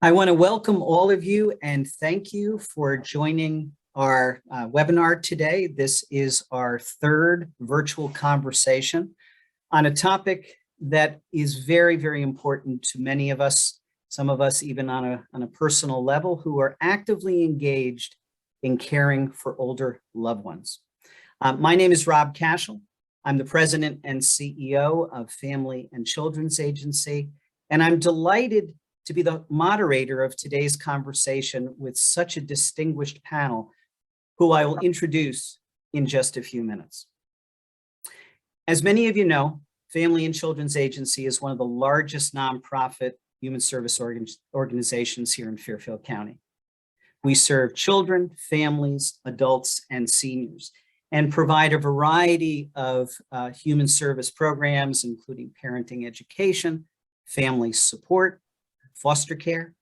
I want to welcome all of you and thank you for joining our webinar today. This is our third virtual conversation on a topic that is very, very important to many of us, some of us even on a personal level, who are actively engaged in caring for older loved ones. My name is Rob Cashel. I'm the president and CEO of Family and Children's Agency, and I'm delighted to be the moderator of today's conversation with such a distinguished panel who I will introduce in just a few minutes. As many of you know, Family and Children's Agency is one of the largest nonprofit human service organizations here in Fairfield County. We serve children, families, adults, and seniors, and provide a variety of human service programs, including parenting education, family support, foster care,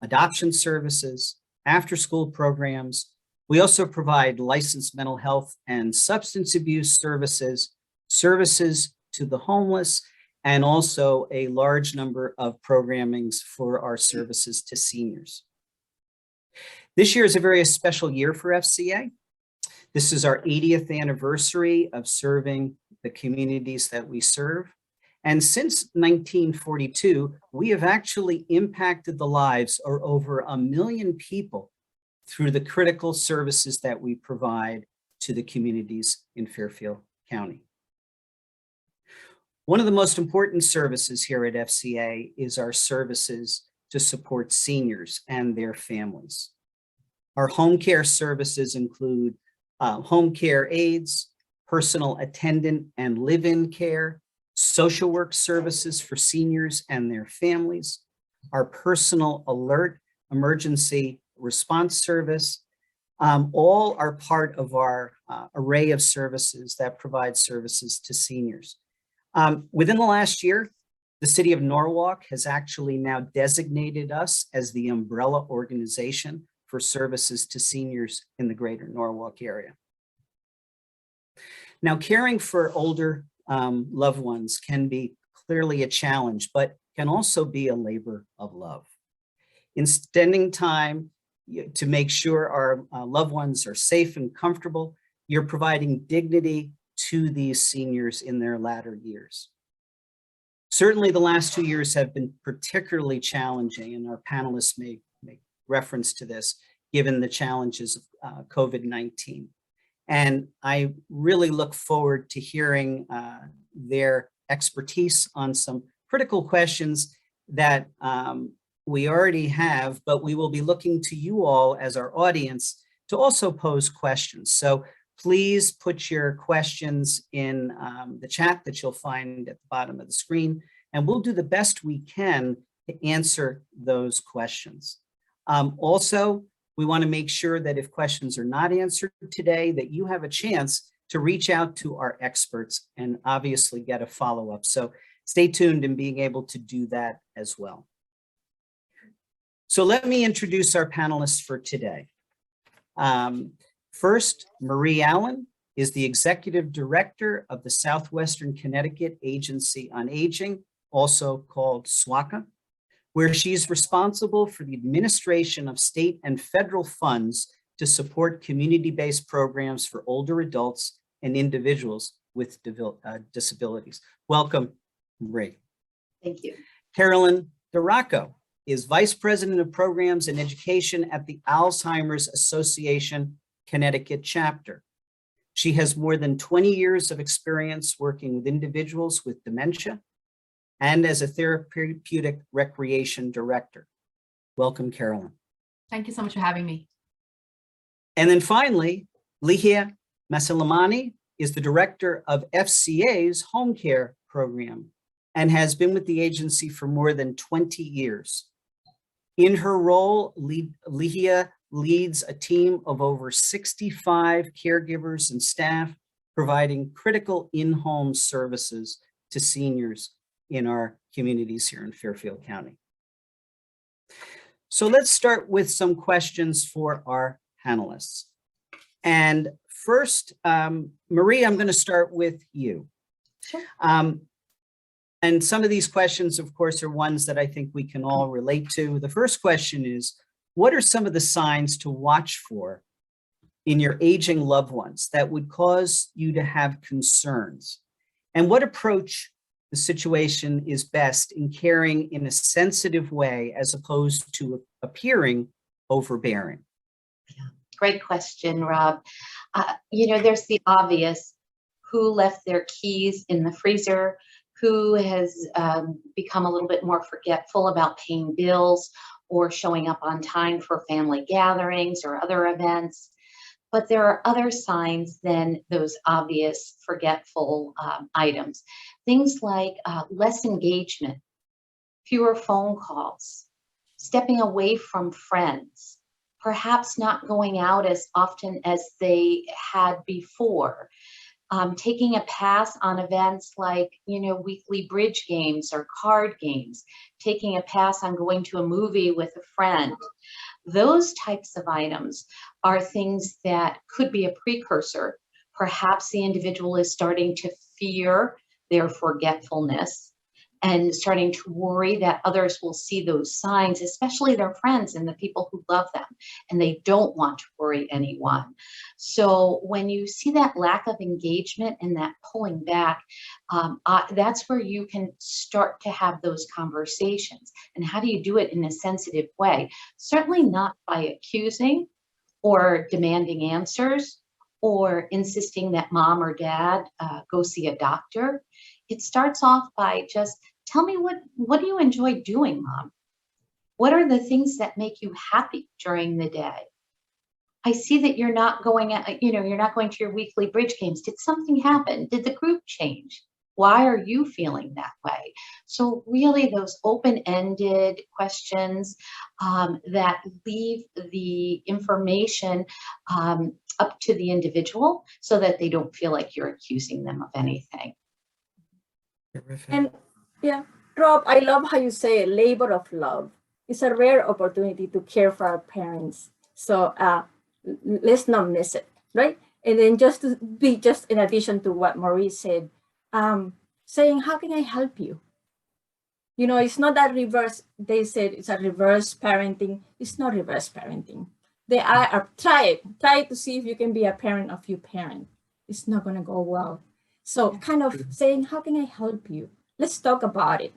adoption services, after-school programs. We also provide licensed mental health and substance abuse services, services to the homeless, and also a large number of programmings for our services to seniors. This year is a very special year for FCA. This is our 80th anniversary of serving the communities that we serve. And since 1942, we have actually impacted the lives of over 1 million people through the critical services that we provide to the communities in Fairfield County. One of the most important services here at FCA is our services to support seniors and their families. Our home care services include home care aides, personal attendant and live-in care, social work services for seniors and their families, our personal alert emergency response service, all are part of our array of services that provide services to seniors. Within the last year, the city of Norwalk has actually now designated us as the umbrella organization for services to seniors in the greater Norwalk area. Now, caring for older loved ones can be clearly a challenge, but can also be a labor of love. In spending time to make sure our loved ones are safe and comfortable, you're providing dignity to these seniors in their latter years. Certainly the last 2 years have been particularly challenging, and our panelists may make reference to this, given the challenges of COVID-19. And I really look forward to hearing their expertise on some critical questions that we already have, but we will be looking to you all as our audience to also pose questions. So please put your questions in the chat that you'll find at the bottom of the screen, and we'll do the best we can to answer those questions. Also, we want to make sure that if questions are not answered today, that you have a chance to reach out to our experts and obviously get a follow-up. So stay tuned in being able to do that as well. So let me introduce our panelists for today. First, Marie Allen is the Executive Director of the Southwestern Connecticut Agency on Aging, also called SWCAA, where she's responsible for the administration of state and federal funds to support community-based programs for older adults and individuals with disabilities. Welcome, Marie. Thank you. Carolyn DeRocco is Vice President of Programs and Education at the Alzheimer's Association Connecticut chapter. She has more than 20 years of experience working with individuals with dementia and as a therapeutic recreation director. Welcome, Carolyn. Thank you so much for having me. And then finally, Ligia Masilamani is the director of FCA's home care program and has been with the agency for more than 20 years. In her role, Ligia leads a team of over 65 caregivers and staff providing critical in-home services to seniors in our communities here in Fairfield County. So let's start with some questions for our panelists. And first, Marie, I'm going to start with you. Sure. And some of these questions, of course, are ones that I think we can all relate to. The first question is, what are some of the signs to watch for in your aging loved ones that would cause you to have concerns? And what approach the situation is best in caring in a sensitive way as opposed to appearing overbearing? Great question, Rob. There's the obvious: who left their keys in the freezer, who has become a little bit more forgetful about paying bills or showing up on time for family gatherings or other events. But there are other signs than those obvious forgetful items. Things like less engagement, fewer phone calls, stepping away from friends, perhaps not going out as often as they had before, taking a pass on events like, weekly bridge games or card games, taking a pass on going to a movie with a friend. Those types of items are things that could be a precursor. Perhaps the individual is starting to fear their forgetfulness and starting to worry that others will see those signs, especially their friends and the people who love them, and they don't want to worry anyone. So when you see that lack of engagement and that pulling back, that's where you can start to have those conversations. And how do you do it in a sensitive way? Certainly not by accusing or demanding answers or insisting that mom or dad go see a doctor. It starts off by just, tell me, what do you enjoy doing, Mom? What are the things that make you happy during the day? I see that you're not going to your weekly bridge games. Did something happen? Did the group change? Why are you feeling that way? So really those open-ended questions that leave the information up to the individual so that they don't feel like you're accusing them of anything. And yeah, Rob, I love how you say labor of love. It's a rare opportunity to care for our parents. So let's not miss it, right? And then just in addition to what Marie said, saying, how can I help you? It's not that reverse. They said it's a reverse parenting. It's not reverse parenting. They are try to see if you can be a parent of your parent. It's not going to go well. So kind of saying, how can I help you? Let's talk about it.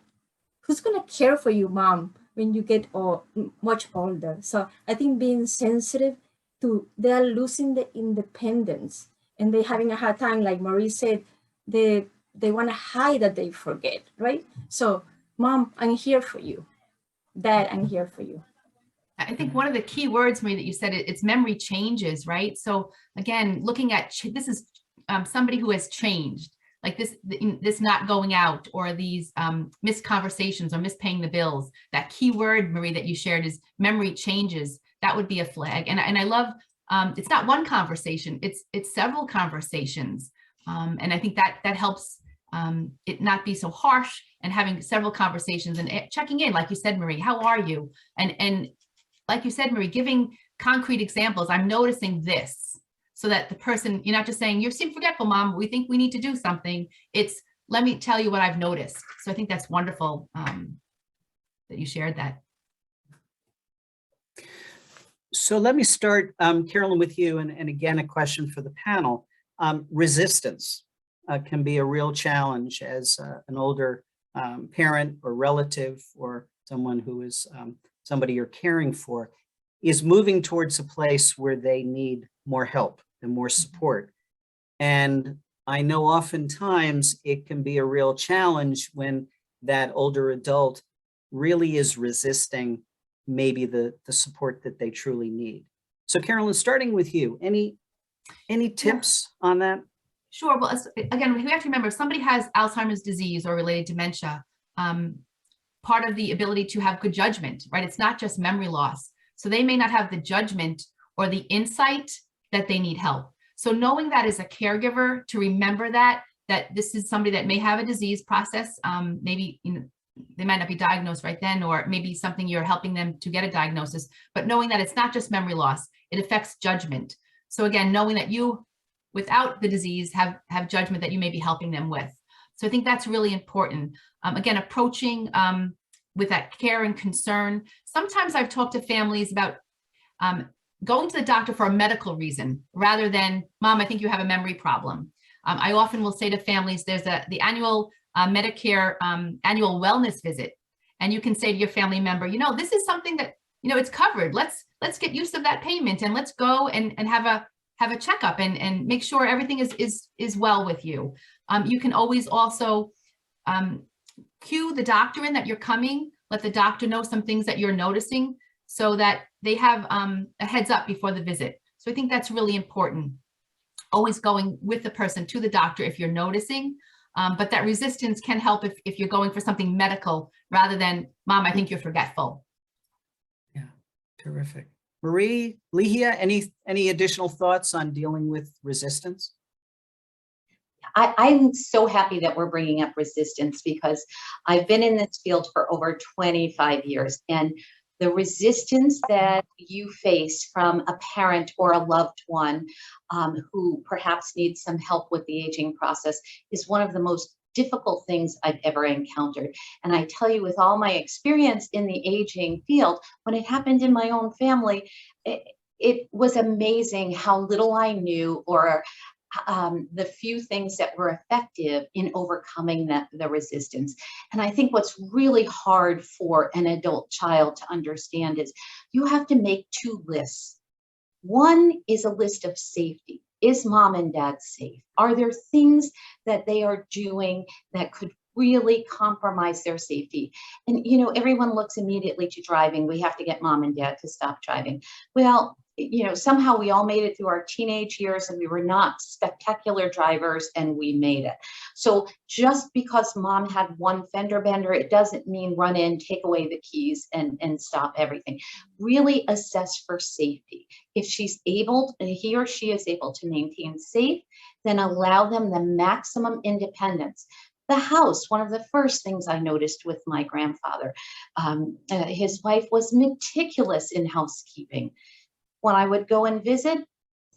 Who's going to care for you, Mom, when you get much older? So I think being sensitive to, they are losing the independence and they're having a hard time. Like Marie said, they want to hide that they forget, right? So Mom, I'm here for you. Dad, I'm here for you. I think one of the key words, Marie, that you said, it's memory changes, right? So again, looking at, this is somebody who has changed, like this not going out, or these missed conversations or mispaying the bills. That key word, Marie, that you shared is memory changes. That would be a flag. And I love, it's not one conversation, it's several conversations. And I think that helps it not be so harsh, and having several conversations and checking in, like you said, Marie, how are you? And like you said, Marie, giving concrete examples. I'm noticing this, so that the person, you're not just saying, you seem forgetful, Mom, we think we need to do something. It's, let me tell you what I've noticed. So I think that's wonderful that you shared that. So let me start, Carolyn, with you, and again, a question for the panel. Resistance can be a real challenge as an older parent or relative, or someone who is somebody you're caring for, is moving towards a place where they need more help and more support. And I know oftentimes it can be a real challenge when that older adult really is resisting maybe the support that they truly need. So Carolyn, starting with you, any tips on that? Sure. Well, again, we have to remember, if somebody has Alzheimer's disease or related dementia, part of the ability to have good judgment, right? It's not just memory loss. So they may not have the judgment or the insight that they need help. So knowing that as a caregiver, to remember that this is somebody that may have a disease process, maybe they might not be diagnosed right then, or maybe something you're helping them to get a diagnosis, but knowing that it's not just memory loss, it affects judgment. So again, knowing that you, without the disease, have judgment that you may be helping them with. So I think that's really important. Again, approaching with that care and concern. Sometimes I've talked to families about going to the doctor for a medical reason rather than, Mom, I think you have a memory problem. I often will say to families, there's the annual Medicare annual wellness visit. And you can say to your family member, you know, this is something that, you know, it's covered. Let's get use of that payment and let's go and have a checkup and make sure everything is well with you. You can always also cue the doctor in that you're coming, let the doctor know some things that you're noticing so that they have a heads up before the visit. So I think that's really important. Always going with the person to the doctor if you're noticing, but that resistance can help if you're going for something medical rather than, Mom, I think you're forgetful. Yeah, terrific. Marie, Ligia, any additional thoughts on dealing with resistance? I'm so happy that we're bringing up resistance because I've been in this field for over 25 years, and the resistance that you face from a parent or a loved one who perhaps needs some help with the aging process is one of the most difficult things I've ever encountered. And I tell you, with all my experience in the aging field, when it happened in my own family, it was amazing how little I knew, or the few things that were effective in overcoming the resistance. And I think what's really hard for an adult child to understand is you have to make two lists. One is a list of safety. Is Mom and Dad safe? Are there things that they are doing that could really compromise their safety? And, you know, everyone looks immediately to driving. We have to get Mom and Dad to stop driving. Well, you know, somehow we all made it through our teenage years and we were not spectacular drivers and we made it. So just because Mom had one fender bender, it doesn't mean run in, take away the keys and stop everything. Really assess for safety. If she's able, he or she is able to maintain safe, then allow them the maximum independence. The house, one of the first things I noticed with my grandfather, his wife was meticulous in housekeeping. When I would go and visit,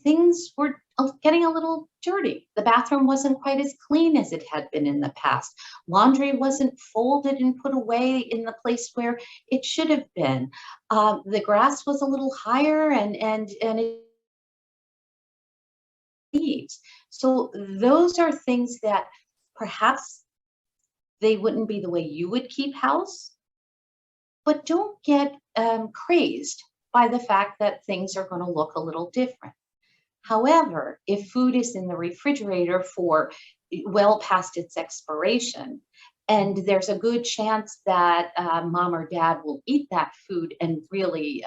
things were getting a little dirty. The bathroom wasn't quite as clean as it had been in the past. Laundry wasn't folded and put away in the place where it should have been. The grass was a little higher and it needs. So those are things that perhaps they wouldn't be the way you would keep house, but don't get crazed by the fact that things are going to look a little different. However, if food is in the refrigerator for well past its expiration, and there's a good chance that Mom or Dad will eat that food and really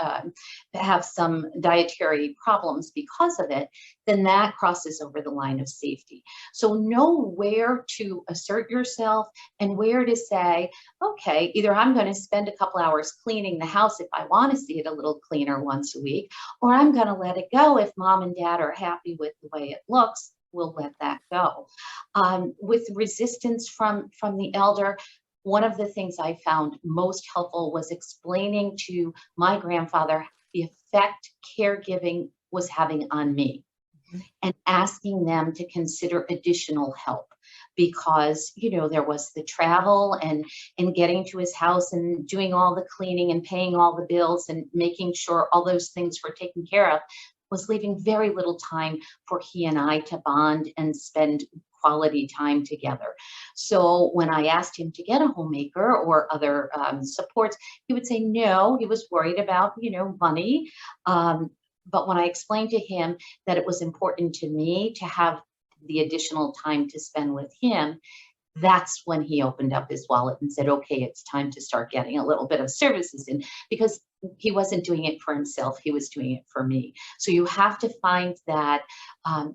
have some dietary problems because of it, then that crosses over the line of safety. So know where to assert yourself and where to say, okay, either I'm going to spend a couple hours cleaning the house if I want to see it a little cleaner once a week, or I'm going to let it go if Mom and Dad are happy with the way it looks. We'll let that go. With resistance from the elder, one of the things I found most helpful was explaining to my grandfather the effect caregiving was having on me, and asking them to consider additional help, because, you know, there was the travel and getting to his house and doing all the cleaning and paying all the bills and making sure all those things were taken care of, was leaving very little time for he and I to bond and spend quality time together. So when I asked him to get a homemaker or other supports, he would say no. He was worried about, you know, money. But when I explained to him that it was important to me to have the additional time to spend with him, that's when he opened up his wallet and said, okay, it's time to start getting a little bit of services in, because he wasn't doing it for himself, he was doing it for me. So you have to find that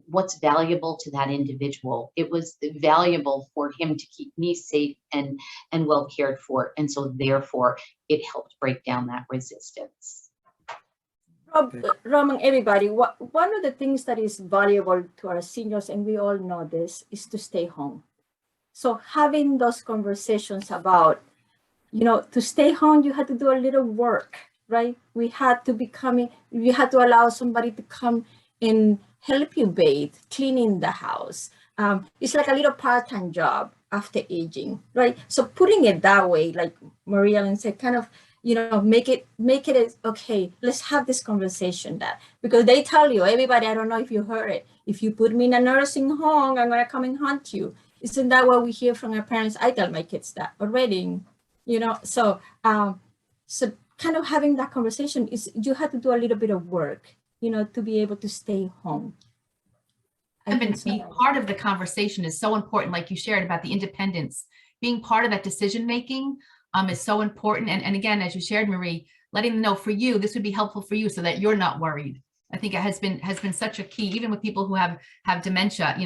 what's valuable to that individual. It was valuable for him to keep me safe and well cared for. And so therefore it helped break down that resistance. Rob and everybody, one of the things that is valuable to our seniors, and we all know this, is to stay home. So having those conversations about, you know, to stay home, you had to do a little work, right? We had to allow somebody to come and help you bathe, cleaning the house. It's like a little part-time job. after aging, right? So putting it that way, like Maria Ellen said, kind of, make it as, okay, let's have this conversation, that, because they tell you, everybody, I don't know if you heard it, if you put me in a nursing home, I'm gonna come and hunt you. Isn't that what we hear from our parents? I tell my kids that already, so so kind of having that conversation is, you have to do a little bit of work, to be able to stay home. Be part of the conversation is so important, like you shared about the independence. Being part of that decision-making is so important. And again, as you shared, Marie, letting them know, for you, this would be helpful for you so that you're not worried. I think it has been such a key, even with people who have dementia,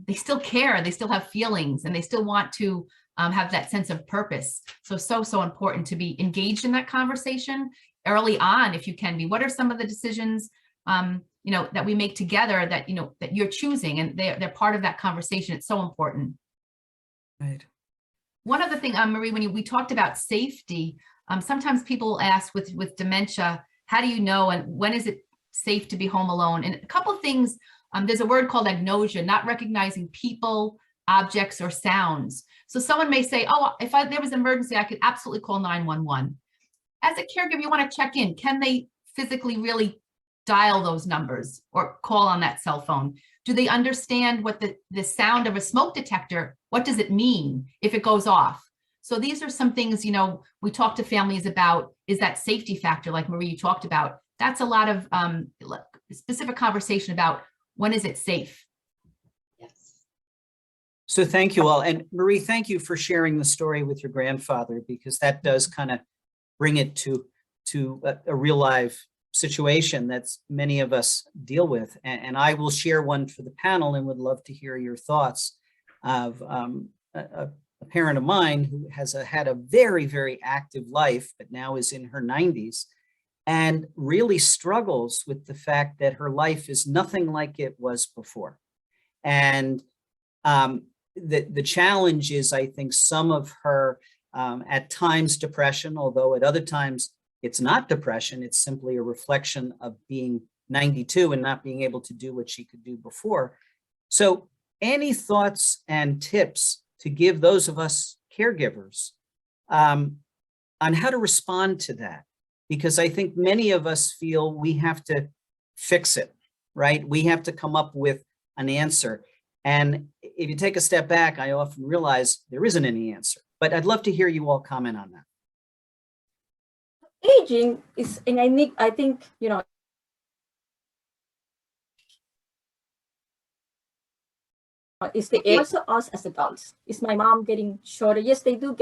they still care, they still have feelings, and they still want to have that sense of purpose. So important to be engaged in that conversation early on, if you can be. What are some of the decisions that we make together that, that you're choosing, and they're part of that conversation? It's so important. Right. One other thing, Marie, when we talked about safety, sometimes people ask with dementia, how do you know, and when is it safe to be home alone? And a couple of things, there's a word called agnosia, not recognizing people, objects, or sounds. So someone may say, oh, if there was an emergency, I could absolutely call 911. As a caregiver, you want to check in. Can they physically really dial those numbers or call on that cell phone? Do they understand what the sound of a smoke detector, what does it mean if it goes off? So these are some things, we talk to families about, is that safety factor, like Marie, you talked about. That's a lot of specific conversation about when is it safe. Yes. So thank you all. And Marie, thank you for sharing the story with your grandfather, because that does kind of bring it to a real life situation that many of us deal with. And I will share one for the panel and would love to hear your thoughts of a parent of mine who has had a very, very active life, but now is in her 90s and really struggles with the fact that her life is nothing like it was before. And the challenge is, I think, some of her, at times, depression, although at other times it's not depression, it's simply a reflection of being 92 and not being able to do what she could do before. So any thoughts and tips to give those of us caregivers on how to respond to that? Because I think many of us feel we have to fix it, right? We have to come up with an answer. And if you take a step back, I often realize there isn't any answer, but I'd love to hear you all comment on that. Aging is, and I think, it's the age. Also us as adults. Is my mom getting shorter? Yes, they do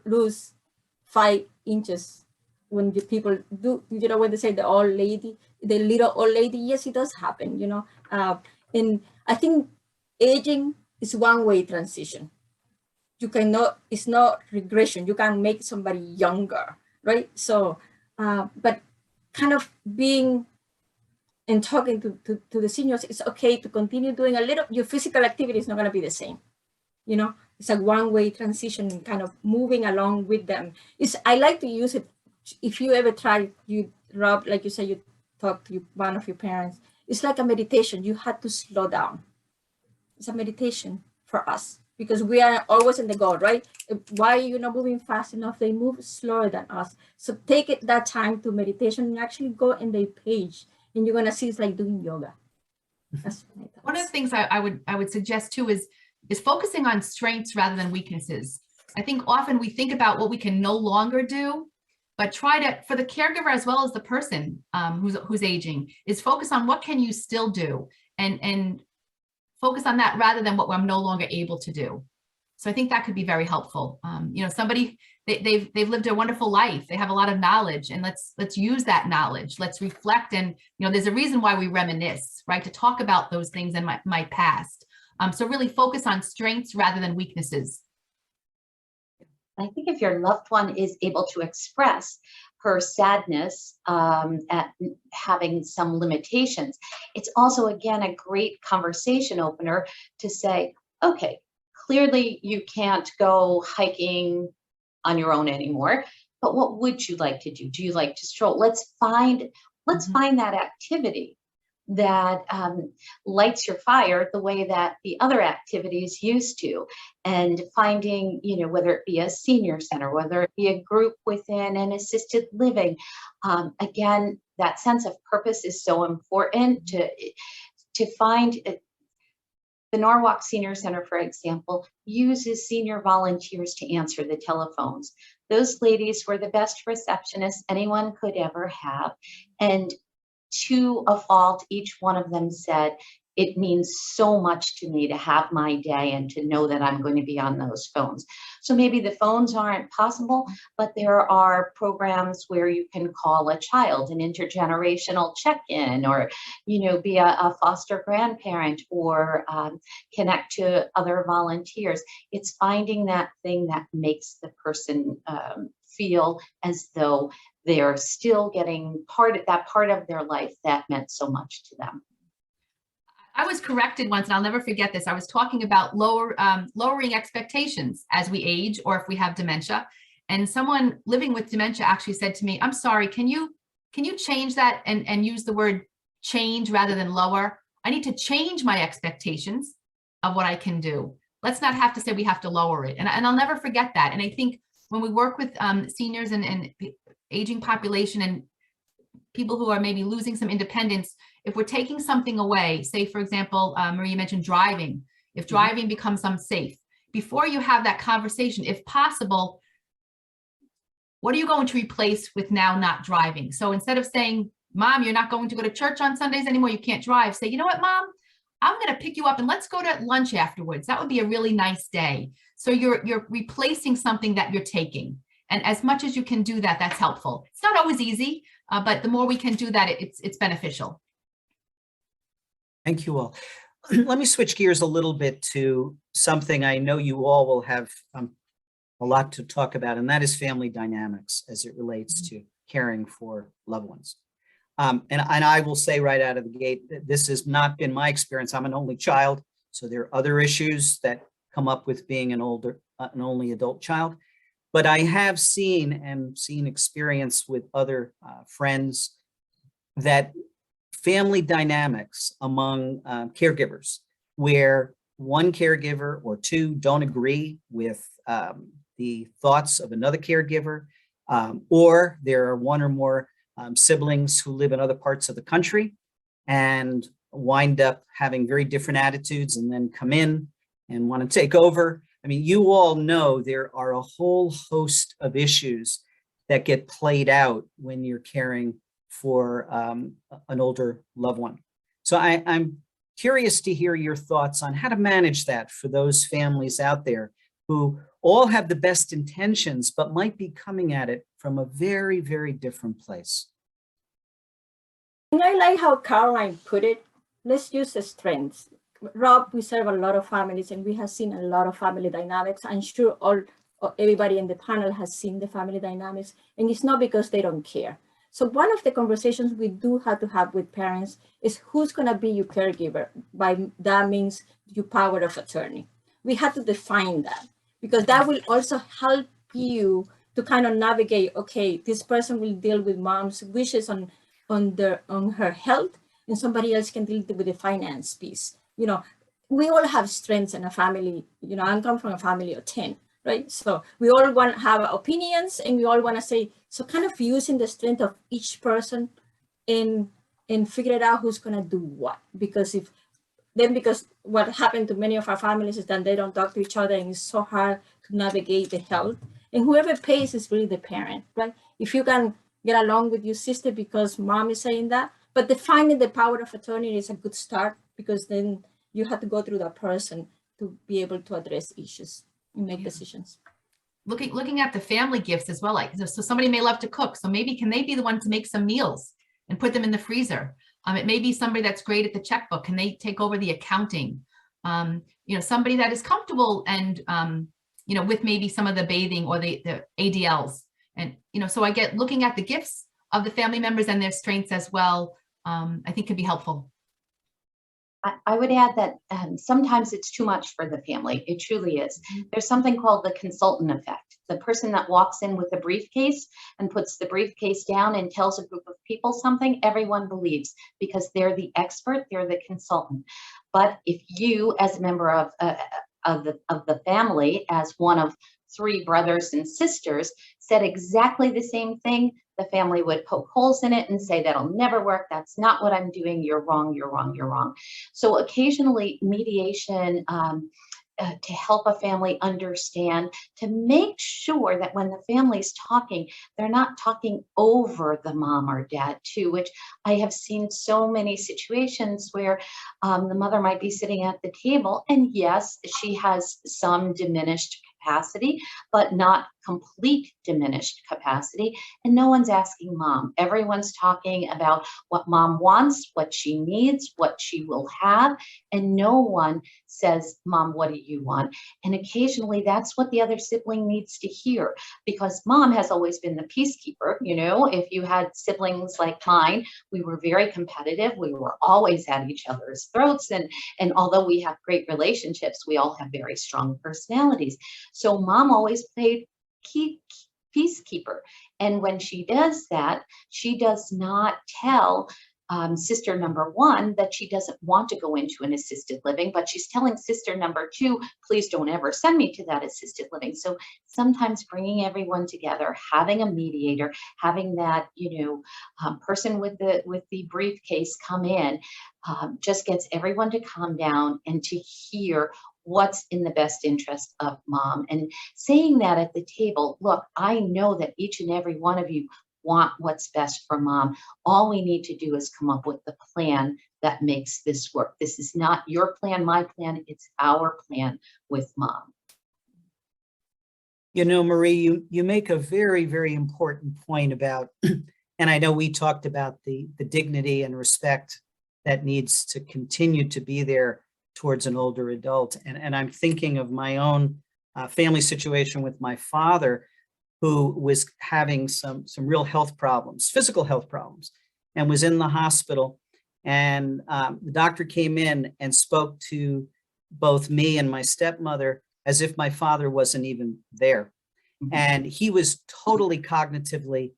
lose 5 inches when the people do, when they say the little old lady, yes, it does happen, and I think aging is one-way transition. You cannot, it's not regression. You can make somebody younger, right? So, but kind of being and talking to the seniors, it's okay to continue doing a little, your physical activity is not gonna be the same. It's a one-way transition and kind of moving along with them. I like to use it. If you ever try, Rob, like you said, you talked to one of your parents, it's like a meditation. You have to slow down. It's a meditation for us because we are always in the goal, right? Why are you not moving fast enough? They move slower than us. So take that time to meditation and actually go in the page and you're gonna see it's like doing yoga. That's one of the things I would suggest too is focusing on strengths rather than weaknesses. I think often we think about what we can no longer do, but try to, for the caregiver as well as the person who's aging, is focus on what can you still do and focus on that rather than what I'm no longer able to do. So I think that could be very helpful. Somebody, they've lived a wonderful life. They have a lot of knowledge, and let's use that knowledge. Let's reflect, and there's a reason why we reminisce, right? To talk about those things in my past. So really focus on strengths rather than weaknesses. I think if your loved one is able to express her sadness at having some limitations, it's also, again, a great conversation opener to say, okay, clearly you can't go hiking on your own anymore, but what would you like to do? Do you like to stroll? Let's find that activity. that lights your fire the way that the other activities used to, and finding, whether it be a senior center, whether it be a group within an assisted living. Again, that sense of purpose is so important to find. The Norwalk Senior Center, for example, uses senior volunteers to answer the telephones. Those ladies were the best receptionists anyone could ever have. And to a fault, each one of them said, it means so much to me to have my day and to know that I'm going to be on those phones. So maybe the phones aren't possible, but there are programs where you can call a child, an intergenerational check-in, or, be a foster grandparent, or connect to other volunteers. It's finding that thing that makes the person feel as though they're still getting part of their life that meant so much to them. I was corrected once, and I'll never forget this. I was talking about lowering expectations as we age, or if we have dementia. And someone living with dementia actually said to me, "I'm sorry, can you change that and use the word change rather than lower? I need to change my expectations of what I can do. Let's not have to say we have to lower it." And I'll never forget that. And I think when we work with seniors and aging population and people who are maybe losing some independence, if we're taking something away, say, for example, Maria mentioned driving. If driving becomes unsafe, before you have that conversation, if possible, what are you going to replace with now not driving? So instead of saying, "Mom, you're not going to go to church on Sundays anymore, you can't drive," say, "You know what, Mom, I'm going to pick you up and let's go to lunch afterwards. That would be a really nice day." So you're replacing something that you're taking. And as much as you can do that, that's helpful. It's not always easy, but the more we can do that, it's beneficial. Thank you all. Let me switch gears a little bit to something I know you all will have a lot to talk about, and that is family dynamics as it relates to caring for loved ones. And I will say right out of the gate that this has not been my experience. I'm an only child, so there are other issues that come up with being an only adult child. But I have seen experience with other friends that family dynamics among caregivers, where one caregiver or two don't agree with the thoughts of another caregiver, or there are one or more siblings who live in other parts of the country and wind up having very different attitudes and then come in and want to take over. I mean, you all know there are a whole host of issues that get played out when you're caring for an older loved one. So I'm curious to hear your thoughts on how to manage that for those families out there who all have the best intentions, but might be coming at it from a very, very different place. And I like how Caroline put it. Let's use the strengths. Rob, we serve a lot of families and we have seen a lot of family dynamics. I'm sure everybody in the panel has seen the family dynamics, and it's not because they don't care. So one of the conversations we do have to have with parents is who's going to be your caregiver. By that means your power of attorney. We have to define that, because that will also help you to kind of navigate, okay, this person will deal with mom's wishes on her health, and somebody else can deal with the finance piece. We all have strengths in a family. I come from a family of 10, right? So we all want to have opinions, and we all want to say, so kind of using the strength of each person and figure out who's going to do what. Because what happened to many of our families is that they don't talk to each other, and it's so hard to navigate the health. And whoever pays is really the parent, right? If you can get along with your sister because mom is saying that, but defining the power of attorney is a good start, because then you have to go through that person to be able to address issues and make decisions. Looking at the family gifts as well, like, so somebody may love to cook, so maybe can they be the one to make some meals and put them in the freezer? It may be somebody that's great at the checkbook. Can they take over the accounting? Somebody that is comfortable and with maybe some of the bathing or the ADLs, and so I get looking at the gifts of the family members and their strengths as well. I think could be helpful. I would add that sometimes it's too much for the family. It truly is. There's something called the consultant effect. The person that walks in with a briefcase and puts the briefcase down and tells a group of people something, everyone believes because they're the expert, they're the consultant. But if you, as a member of the family, as one of 3 brothers and sisters, said exactly the same thing, the family would poke holes in it and say, that'll never work. That's not what I'm doing. You're wrong, you're wrong, you're wrong. So occasionally mediation to help a family understand, to make sure that when the family's talking, they're not talking over the mom or dad too, which I have seen so many situations where the mother might be sitting at the table and yes, she has some diminished capacity, but not complete diminished capacity. And no one's asking mom. Everyone's talking about what mom wants, what she needs, what she will have. And no one says, Mom, what do you want? And occasionally that's what the other sibling needs to hear because mom has always been the peacekeeper. You know, if you had siblings like mine, we were very competitive. We were always at each other's throats. And although we have great relationships, we all have very strong personalities. So mom always played peacekeeper. And when she does that, she does not tell sister number 1 that she doesn't want to go into an assisted living, but she's telling sister number 2, please don't ever send me to that assisted living. So sometimes bringing everyone together, having a mediator, having that, person with the briefcase come in, just gets everyone to calm down and to hear what's in the best interest of mom. And saying that at the table, look, I know that each and every one of you want what's best for mom. All we need to do is come up with the plan that makes this work. This is not your plan, my plan, it's our plan with mom. You know, Marie, you make a very, very important point about, and I know we talked about the dignity and respect that needs to continue to be there towards an older adult. And I'm thinking of my own family situation with my father, who was having some real health problems, physical health problems, and was in the hospital. And the doctor came in and spoke to both me and my stepmother as if my father wasn't even there. Mm-hmm. And he was totally cognitively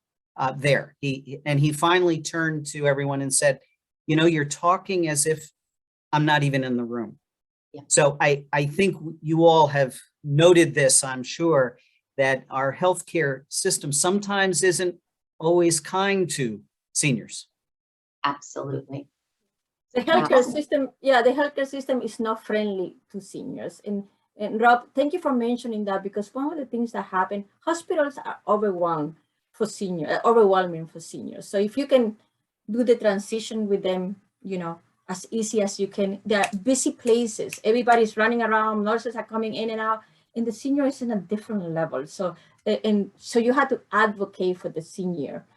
there. He finally turned to everyone and said, you're talking as if I'm not even in the room. Yeah. So I think you all have noted this, I'm sure, that our healthcare system sometimes isn't always kind to seniors. Absolutely. The healthcare system, the healthcare system is not friendly to seniors. And Rob, thank you for mentioning that, because one of the things that happen, hospitals are overwhelming for seniors. So if you can do the transition with them, as easy as you can, there are busy places. Everybody's running around, nurses are coming in and out, and the senior is in a different level. So you have to advocate for the senior.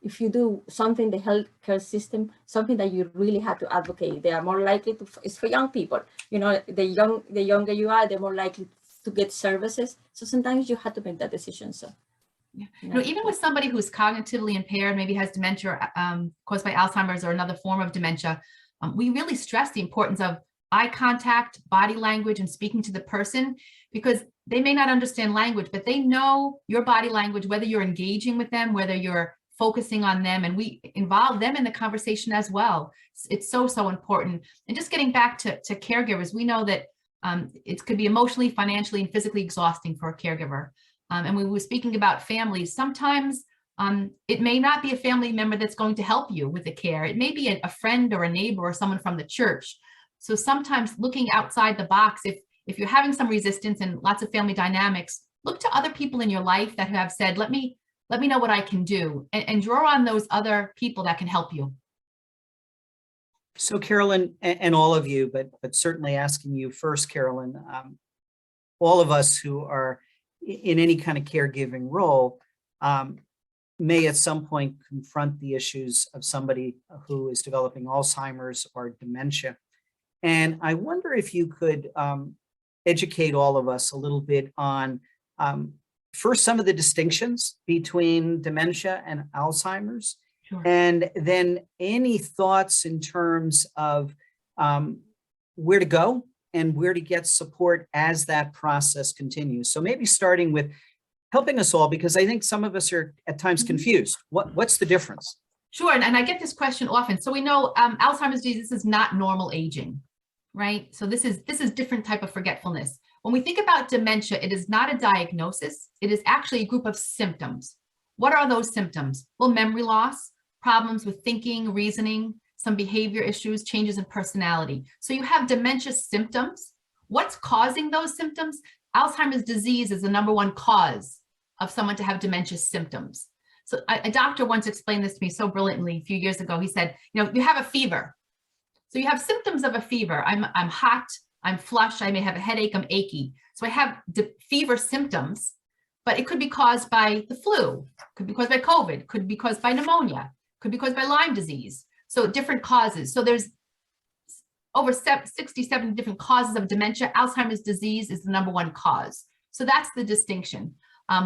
If you do something, the healthcare system, something that you really have to advocate, they are more likely to, it's for young people. The younger you are, they're more likely to get services. So sometimes you have to make that decision. So. Yeah. Even with somebody who's cognitively impaired, maybe has dementia caused by Alzheimer's or another form of dementia, we really stress the importance of eye contact, body language, and speaking to the person, because they may not understand language, but they know your body language, whether you're engaging with them, whether you're focusing on them, and we involve them in the conversation as well. It's so, so important. And just getting back to caregivers, we know that it could be emotionally, financially, and physically exhausting for a caregiver. And we were speaking about families. Sometimes it may not be a family member that's going to help you with the care. It may be a friend or a neighbor or someone from the church. So sometimes looking outside the box, if you're having some resistance and lots of family dynamics, look to other people in your life that have said, let me know what I can do, and draw on those other people that can help you. So Carolyn, and all of you, but certainly asking you first, Carolyn, all of us who are in any kind of caregiving role may at some point confront the issues of somebody who is developing Alzheimer's or dementia. And I wonder if you could educate all of us a little bit on first some of the distinctions between dementia and Alzheimer's, sure. And then any thoughts in terms of where to go and where to get support as that process continues. So maybe starting with helping us all, because I think some of us are at times confused. What's the difference? Sure, and I get this question often. So we know Alzheimer's disease, this is not normal aging, right? So this is different type of forgetfulness. When we think about dementia, it is not a diagnosis. It is actually a group of symptoms. What are those symptoms? Well, memory loss, problems with thinking, reasoning, some behavior issues, changes in personality. So you have dementia symptoms. What's causing those symptoms? Alzheimer's disease is the #1 cause of someone to have dementia symptoms. So a doctor once explained this to me so brilliantly a few years ago. He said, you have a fever. So you have symptoms of a fever. I'm hot, I'm flushed, I may have a headache, I'm achy. So I have fever symptoms, but it could be caused by the flu, could be caused by COVID, could be caused by pneumonia, could be caused by Lyme disease. So different causes. So there's over 67 different causes of dementia. Alzheimer's disease is the #1 cause. So that's the distinction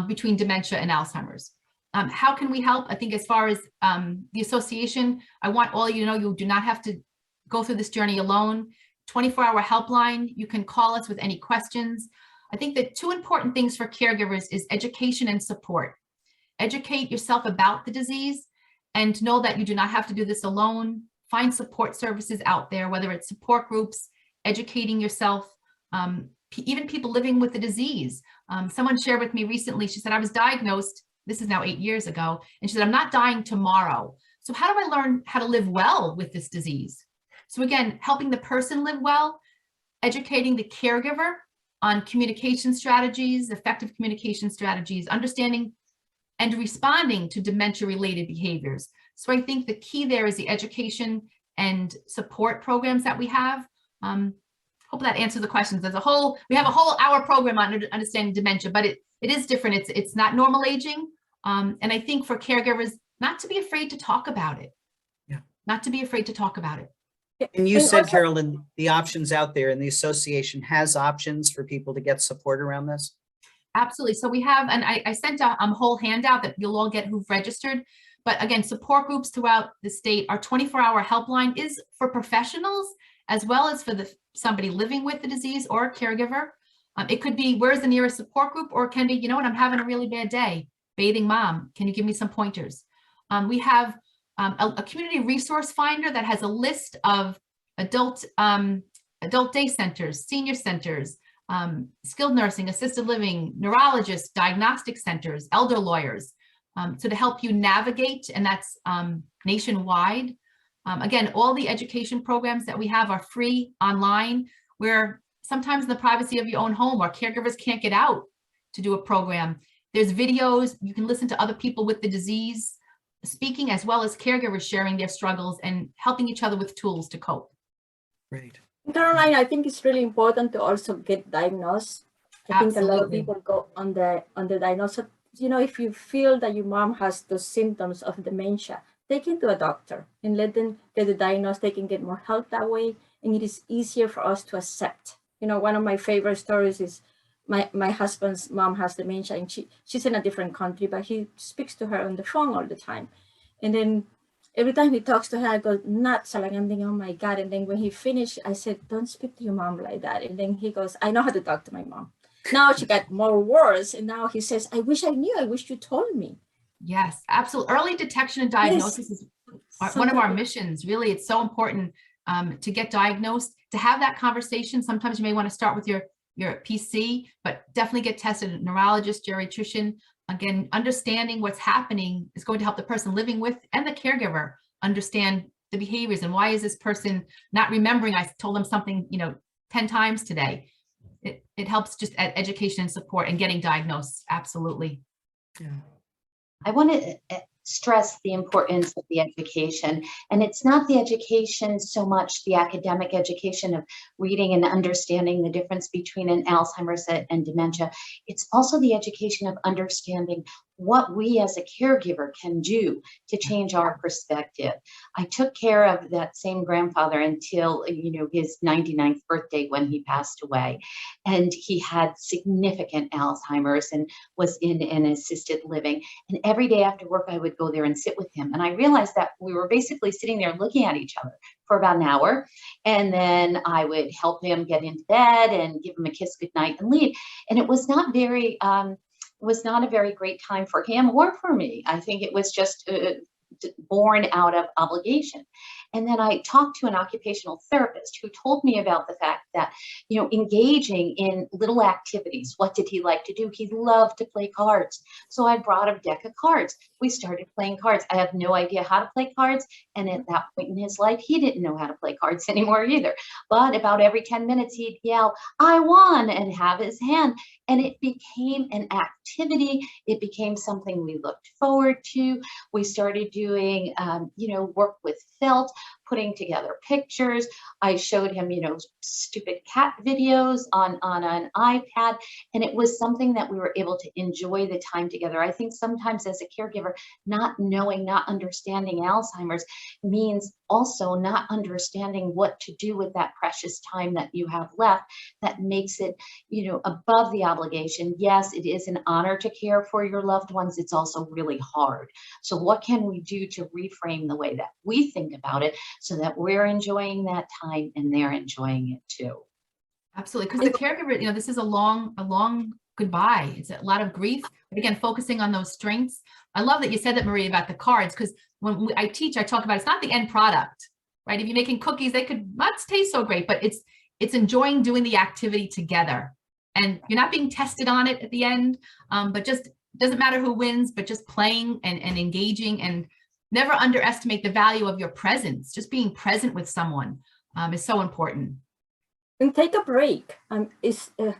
between dementia and Alzheimer's. How can we help? I think as far as the association, I want all you to know you do not have to go through this journey alone. 24-hour helpline, you can call us with any questions. I think the 2 important things for caregivers is education and support. Educate yourself about the disease and know that you do not have to do this alone. Find support services out there, whether it's support groups, educating yourself, even people living with the disease. Someone shared with me recently, she said, I was diagnosed, this is now 8 years ago, and she said, I'm not dying tomorrow. So how do I learn how to live well with this disease? So again, helping the person live well, educating the caregiver on communication strategies, effective communication strategies, understanding and responding to dementia-related behaviors. So I think the key there is the education and support programs that we have. Hope that answers the questions. We have a whole hour program on understanding dementia, but it is different. It's not normal aging. And I think for caregivers, not to be afraid to talk about it. Yeah. Not to be afraid to talk about it. And you said, Carolyn, the options out there, and the association has options for people to get support around this? Absolutely. So we have, and I sent a whole handout that you'll all get who've registered. But again, support groups throughout the state. Our 24-hour helpline is for professionals as well as for somebody living with the disease or a caregiver. It could be, where's the nearest support group? Or it can be, you know what, I'm having a really bad day. Bathing mom, can you give me some pointers? We have a community resource finder that has a list of adult day centers, senior centers, skilled nursing, assisted living, neurologists, diagnostic centers, elder lawyers, so to help you navigate, and that's nationwide. Again, all the education programs that we have are free online, where sometimes in the privacy of your own home, our caregivers can't get out to do a program. There's videos, you can listen to other people with the disease speaking, as well as caregivers sharing their struggles and helping each other with tools to cope. Great. Caroline, I think it's really important to also get diagnosed. I think a lot of people go on the diagnosis. You know, if you feel that your mom has those symptoms of dementia, take it to a doctor and let them get the diagnosis. They can get more help that way, and it is easier for us to accept. You know, one of my favorite stories is my husband's mom has dementia, and she's in a different country, but he speaks to her on the phone all the time. And then every time he talks to her, I go nuts. I'm thinking, oh my God. And then when he finished, I said, don't speak to your mom like that. And then he goes, I know how to talk to my mom. Now she got more words. And now he says, I wish I knew. I wish you told me. Yes, absolutely. Early detection and diagnosis is one of our missions. Really, it's so important to get diagnosed, to have that conversation. Sometimes you may want to start with your PC, but definitely get tested, a neurologist, geriatrician. Again, understanding what's happening is going to help the person living with and the caregiver understand the behaviors and why is this person not remembering. I told them something, 10 times today. It helps just at education and support and getting diagnosed. Absolutely. Yeah. I want to stress the importance of the education, and it's not the education so much the academic education of reading and understanding the difference between an Alzheimer's and dementia. It's also the education of understanding what we as a caregiver can do to change our perspective. I took care of that same grandfather until, his 99th birthday when he passed away. And he had significant Alzheimer's and was in an assisted living. And every day after work, I would go there and sit with him. And I realized that we were basically sitting there looking at each other for about an hour. And then I would help him get into bed and give him a kiss goodnight and leave. And it was not a very great time for him or for me. I think it was just born out of obligation. And then I talked to an occupational therapist who told me about the fact that, engaging in little activities. What did he like to do? He loved to play cards. So I brought a deck of cards. We started playing cards. I have no idea how to play cards. And at that point in his life, he didn't know how to play cards anymore either. But about every 10 minutes, he'd yell, "I won," and have his hand. And it became an activity. It became something we looked forward to. We started doing, work with felt, putting together pictures. I showed him, stupid cat videos on an iPad. And it was something that we were able to enjoy the time together. I think sometimes as a caregiver, not knowing, not understanding Alzheimer's means also not understanding what to do with that precious time that you have left. That makes it, above the obligation. Yes, it is an honor to care for your loved ones. It's also really hard. So what can we do to reframe the way that we think about it so that we're enjoying that time and they're enjoying it too? Absolutely. Because the caregiver, this is a long goodbye. It's a lot of grief, but again, focusing on those strengths. I love that you said that, Maria, about the cards, because when I teach, I talk about it's not the end product, right? If you're making cookies, they could not taste so great, but it's enjoying doing the activity together. And you're not being tested on it at the end, but just doesn't matter who wins, but just playing and engaging, and never underestimate the value of your presence. Just being present with someone is so important. And take a break.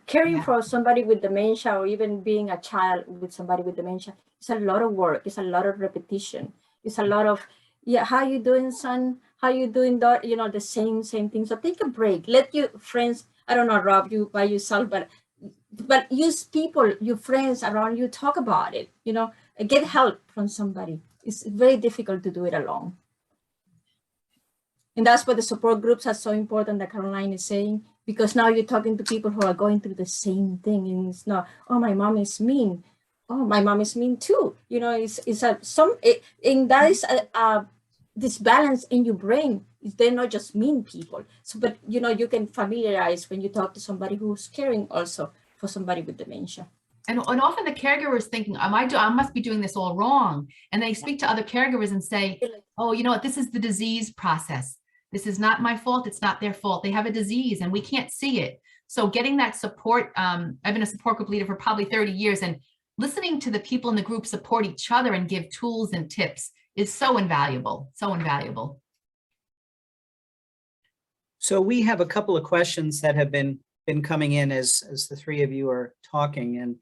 Caring for somebody with dementia, or even being a child with somebody with dementia, it's a lot of work. It's a lot of repetition. It's a lot of, how you doing, son? How you doing, daughter? The same thing. So take a break. Let your friends, I don't know, Rob, you by yourself, but use people, your friends around you, talk about it. Get help from somebody. It's very difficult to do it alone. And that's why the support groups are so important, that Caroline is saying, because now you're talking to people who are going through the same thing. And it's not, oh, my mom is mean. Oh, my mom is mean too. And that is this balance in your brain. They're not just mean people. So, but you can familiarize when you talk to somebody who's caring also for somebody with dementia. And often the caregiver is thinking, I must be doing this all wrong. And they speak to other caregivers and say, oh, you know what, this is the disease process. This is not my fault. It's not their fault. They have a disease and we can't see it. So getting that support, I've been a support group leader for probably 30 years, and listening to the people in the group support each other and give tools and tips is so invaluable, so invaluable. So we have a couple of questions that have been coming in as the three of you are talking, and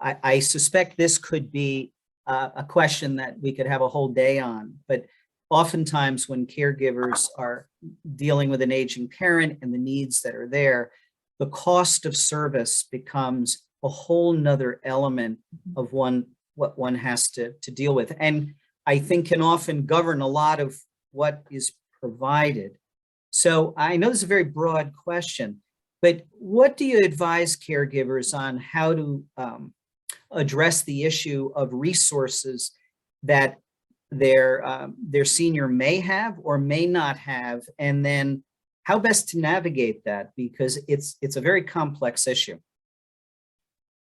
I suspect this could be a question that we could have a whole day on, but oftentimes when caregivers are dealing with an aging parent and the needs that are there, the cost of service becomes a whole nother element of what one has to deal with, and I think can often govern a lot of what is provided. So I know this is a very broad question, but what do you advise caregivers on how to address the issue of resources that their senior may have or may not have, and then how best to navigate that, because it's a very complex issue.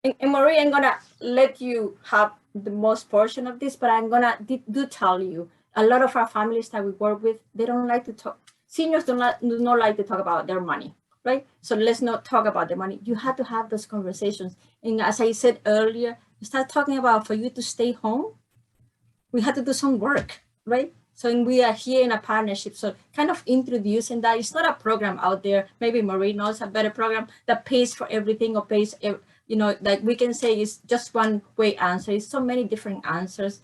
And Maria, I'm gonna let you have the most portion of this, but I'm gonna do tell you, a lot of our families that we work with, they don't like to talk. Seniors do not like to talk about their money, right? So let's not talk about the money. You have to have those conversations. And as I said earlier, start talking about, for you to stay home, we have to do some work, right? So we are here in a partnership. So kind of introducing that. It's not a program out there. Maybe Marie knows a better program that pays for everything, or pays, that we can say is just one way answer. It's so many different answers.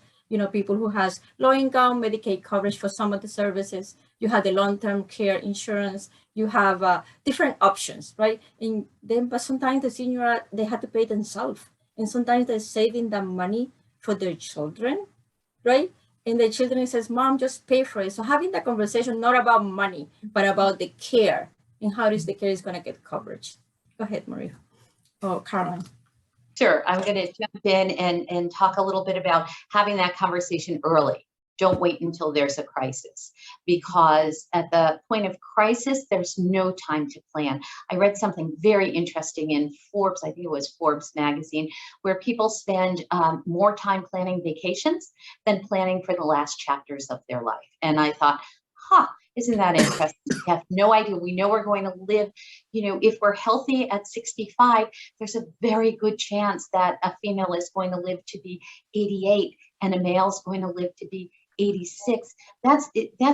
People who has low income, Medicaid coverage for some of the services. You have the long-term care insurance. You have different options, right? But sometimes the senior, they have to pay themselves. And sometimes they're saving that money for their children, right? And the children says, Mom, just pay for it. So having that conversation, not about money, but about the care and how is the care is going to get coverage. Go ahead, Maria. Oh, Carolyn. Sure, I'm going to jump in and talk a little bit about having that conversation early. Don't wait until there's a crisis, because at the point of crisis, there's no time to plan. I read something very interesting in Forbes, I think it was Forbes magazine, where people spend more time planning vacations than planning for the last chapters of their life. And I thought, isn't that interesting? We have no idea. We know we're going to live, if we're healthy at 65, there's a very good chance that a female is going to live to be 88 and a male is going to live to be 86. That's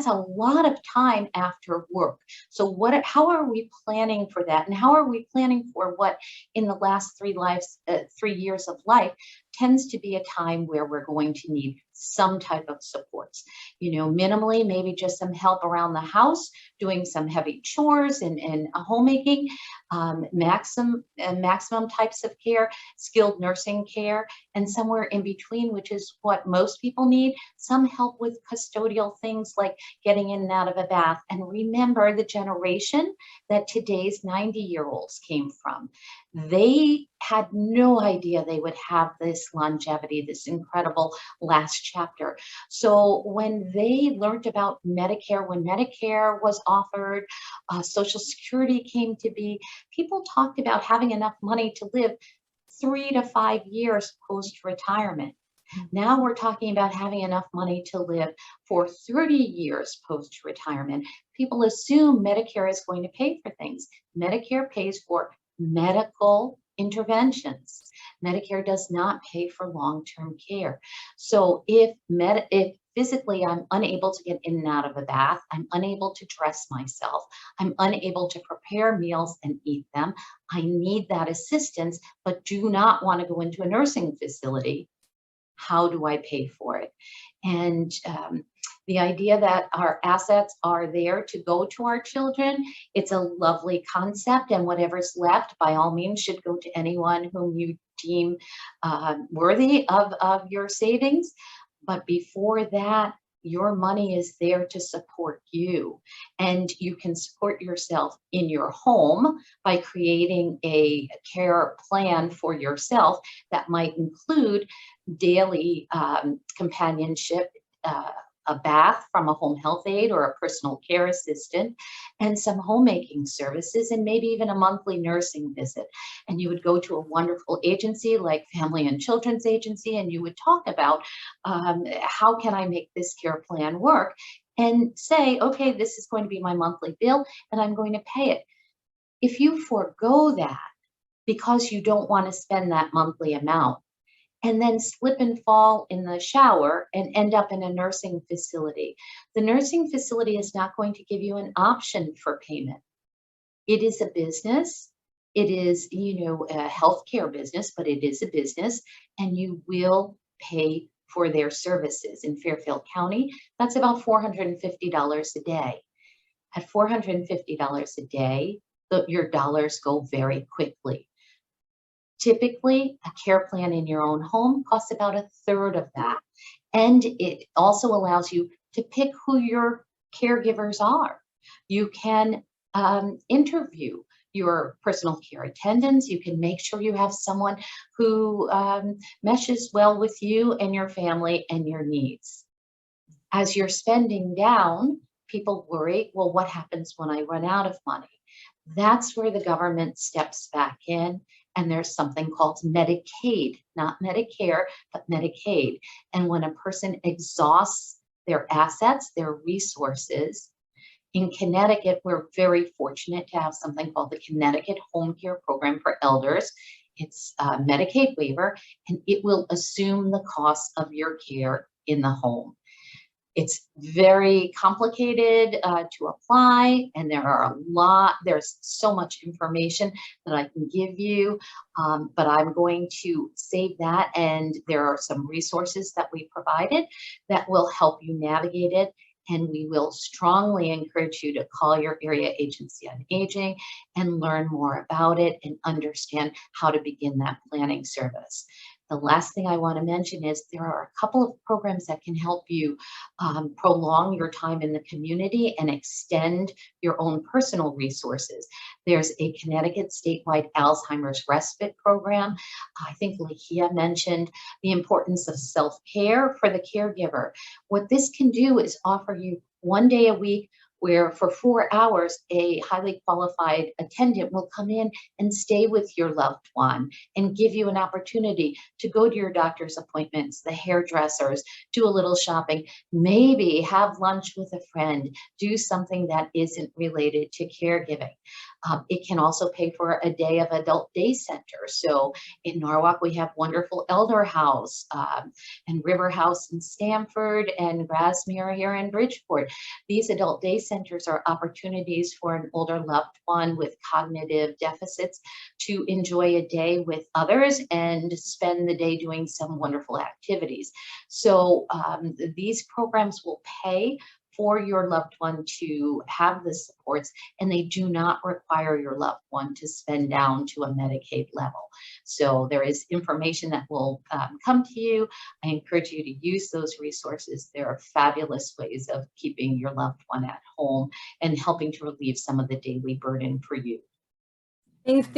a lot of time after work. So how are we planning for that? And how are we planning for what in the last 3 years of life tends to be a time where we're going to need some type of supports, minimally, maybe just some help around the house, doing some heavy chores and homemaking, maximum types of care, skilled nursing care, and somewhere in between, which is what most people need, some help with custodial things like getting in and out of a bath. And remember the generation that today's 90-year-olds came from. They had no idea they would have this longevity, this incredible last chapter. So when they learned about Medicare, when Medicare was offered, Social Security came to be, people talked about having enough money to live 3 to 5 years post-retirement. Now we're talking about having enough money to live for 30 years post-retirement. People assume Medicare is going to pay for things. Medicare pays for medical interventions. Medicare does not pay for long-term care. So if physically I'm unable to get in and out of a bath, I'm unable to dress myself, I'm unable to prepare meals and eat them, I need that assistance, but do not want to go into a nursing facility. How do I pay for it? And the idea that our assets are there to go to our children, it's a lovely concept, and whatever's left, by all means, should go to anyone whom you deem worthy of your savings. But before that, your money is there to support you, and you can support yourself in your home by creating a care plan for yourself that might include daily companionship, a bath from a home health aide or a personal care assistant, and some homemaking services, and maybe even a monthly nursing visit. And you would go to a wonderful agency like Family and Children's Agency, and you would talk about how can I make this care plan work, and say, okay, this is going to be my monthly bill, and I'm going to pay it. If you forego that because you don't want to spend that monthly amount, and then slip and fall in the shower and end up in a nursing facility, the nursing facility is not going to give you an option for payment. It is a business. It is, a healthcare business, but it is a business, and you will pay for their services. In Fairfield County, that's about $450 a day. At $450 a day, your dollars go very quickly. Typically, a care plan in your own home costs about 1/3 of that. And it also allows you to pick who your caregivers are. You can interview your personal care attendants. You can make sure you have someone who meshes well with you and your family and your needs. As you're spending down, people worry, well, what happens when I run out of money? That's where the government steps back in. And there's something called Medicaid, not Medicare, but Medicaid. And when a person exhausts their assets, their resources, in Connecticut, we're very fortunate to have something called the Connecticut Home Care Program for Elders. It's a Medicaid waiver, and it will assume the cost of your care in the home. It's very complicated to apply, and there's so much information that I can give you, but I'm going to save that, and there are some resources that we provided that will help you navigate it, and we will strongly encourage you to call your area agency on aging and learn more about it and understand how to begin that planning service. The last thing I want to mention is there are a couple of programs that can help you prolong your time in the community and extend your own personal resources. There's a Connecticut statewide Alzheimer's respite program. I think Ligia mentioned the importance of self-care for the caregiver. What this can do is offer you 1 day a week where for 4 hours, a highly qualified attendant will come in and stay with your loved one and give you an opportunity to go to your doctor's appointments, the hairdressers, do a little shopping, maybe have lunch with a friend, do something that isn't related to caregiving. It can also pay for a day of adult day center. So in Norwalk, we have wonderful Elder House and River House in Stamford and Grasmere here in Bridgeport. These adult day centers are opportunities for an older loved one with cognitive deficits to enjoy a day with others and spend the day doing some wonderful activities. So these programs will pay for your loved one to have the supports, and they do not require your loved one to spend down to a Medicaid level. So there is information that will come to you. I encourage you to use those resources. There are fabulous ways of keeping your loved one at home and helping to relieve some of the daily burden for you. If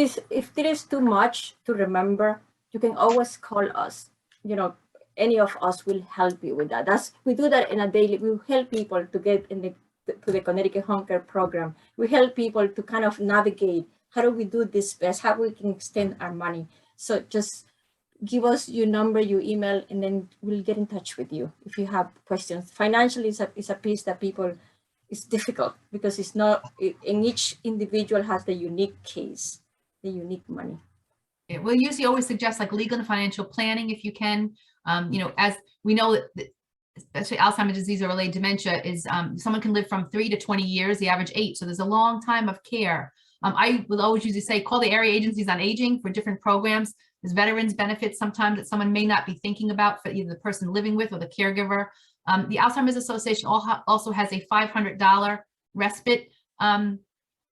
there is too much to remember, you can always call us. You know, any of us will help you with that. We do that in a daily. We help people to get to the Connecticut Home Care program. We help people to kind of navigate. How do we do this best? How we can extend our money? So just give us your number, your email, and then we'll get in touch with you if you have questions. Financially, is a piece that it's difficult because it's not. And each individual has the unique case, the unique money. Yeah, we'll usually always suggest like legal and financial planning if you can. You know, as we know that especially Alzheimer's disease or related dementia is someone can live from 3 to 20 years, the average 8. So there's a long time of care. I will always usually say, call the area agencies on aging for different programs. There's veterans benefits sometimes that someone may not be thinking about for either the person living with or the caregiver. The Alzheimer's Association also has a $500 respite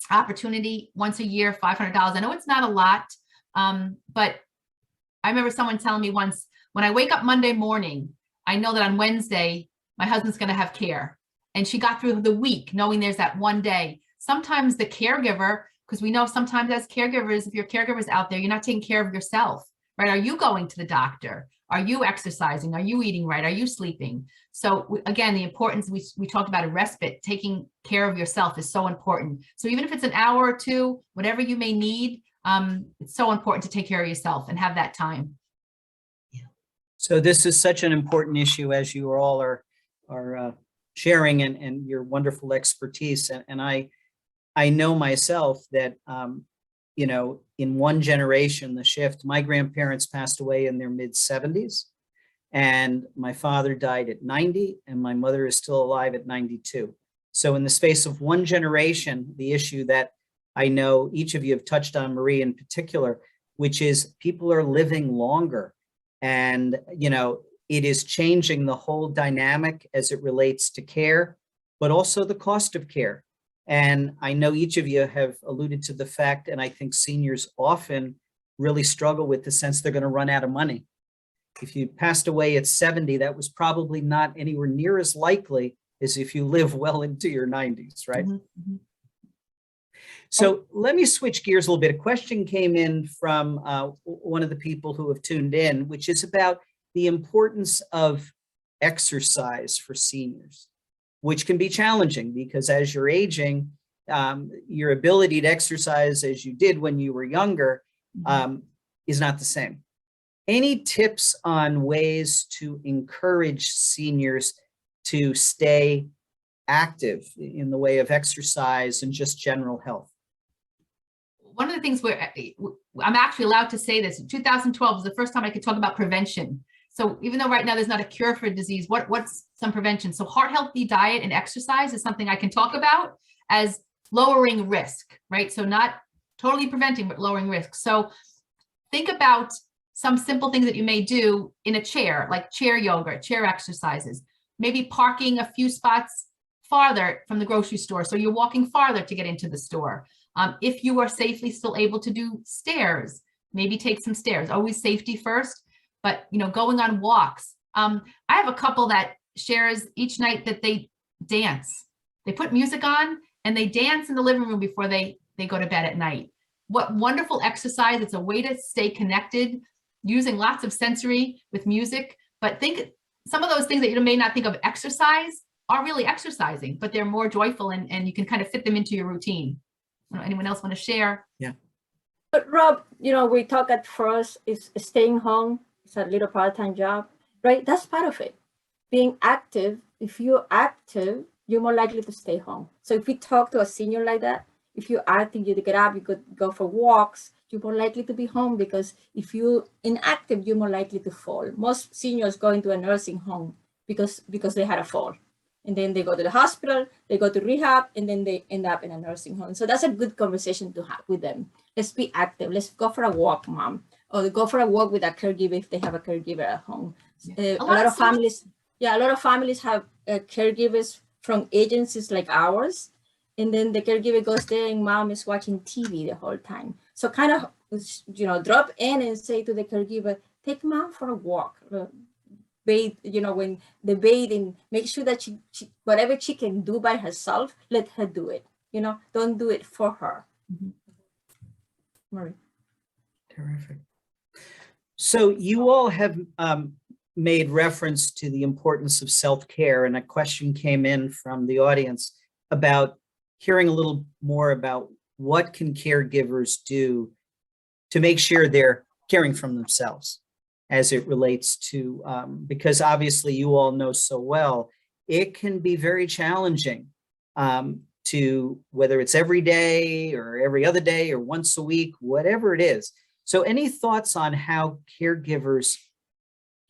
opportunity once a year, $500. I know it's not a lot, but I remember someone telling me once, when I wake up Monday morning, I know that on Wednesday, my husband's going to have care. And she got through the week knowing there's that one day. Sometimes the caregiver, because we know sometimes as caregivers, if your caregiver's out there, you're not taking care of yourself, right? Are you going to the doctor? Are you exercising? Are you eating right? Are you sleeping? So again, the importance, we talked about a respite, taking care of yourself is so important. So even if it's an hour or two, whatever you may need, it's so important to take care of yourself and have that time. So this is such an important issue, as you all are sharing and your wonderful expertise. And I know myself that, you know, in one generation, the shift, my grandparents passed away in their mid-70s, and my father died at 90, and my mother is still alive at 92. So in the space of one generation, the issue that I know each of you have touched on, Marie in particular, which is people are living longer. And, you know, it is changing the whole dynamic as it relates to care, but also the cost of care. And I know each of you have alluded to the fact, and I think seniors often really struggle with the sense they're going to run out of money. If you passed away at 70, that was probably not anywhere near as likely as if you live well into your 90s, right? Mm-hmm. So let me switch gears a little bit. A question came in from one of the people who have tuned in, which is about the importance of exercise for seniors, which can be challenging because as you're aging, your ability to exercise as you did when you were younger is not the same. Any tips on ways to encourage seniors to stay active in the way of exercise and just general health? One of the things where I'm actually allowed to say this, 2012 was the first time I could talk about prevention. So even though right now there's not a cure for a disease, what's some prevention? So heart healthy diet and exercise is something I can talk about as lowering risk, right? So not totally preventing, but lowering risk. So think about some simple things that you may do in a chair, like chair yoga, chair exercises, maybe parking a few spots farther from the grocery store. So you're walking farther to get into the store. If you are safely still able to do stairs, maybe take some stairs, always safety first. but going on walks. I have a couple that shares each night that they dance. They put music on and they dance in the living room before they go to bed at night. What wonderful exercise. It's a way to stay connected using lots of sensory with music. But think some of those things that you may not think of exercise are really exercising, but they're more joyful and you can kind of fit them into your routine. Anyone else want to share? Yeah. But Rob, we talk at first is staying home. It's a little part-time job, right? That's part of it. Being active. If you're active, you're more likely to stay home. So if we talk to a senior like that, if you're active, you get up, you could go for walks, you're more likely to be home, because if you're inactive, you're more likely to fall. Most seniors go into a nursing home because they had a fall. And then they go to the hospital, they go to rehab, and then they end up in a nursing home. So that's a good conversation to have with them. Let's be active. Let's go for a walk, mom. Or go for a walk with a caregiver if they have a caregiver at home. A lot of families have caregivers from agencies like ours. And then the caregiver goes there and mom is watching TV the whole time. So kind of, drop in and say to the caregiver, take mom for a walk. Bathe, when they bathe, and make sure that she whatever she can do by herself, let her do it. Don't do it for her. Mm-hmm. Marie. Terrific. So you all have made reference to the importance of self-care, and a question came in from the audience about hearing a little more about what can caregivers do to make sure they're caring for themselves as it relates to, because obviously you all know so well, it can be very challenging to, whether it's every day or every other day or once a week, whatever it is. So any thoughts on how caregivers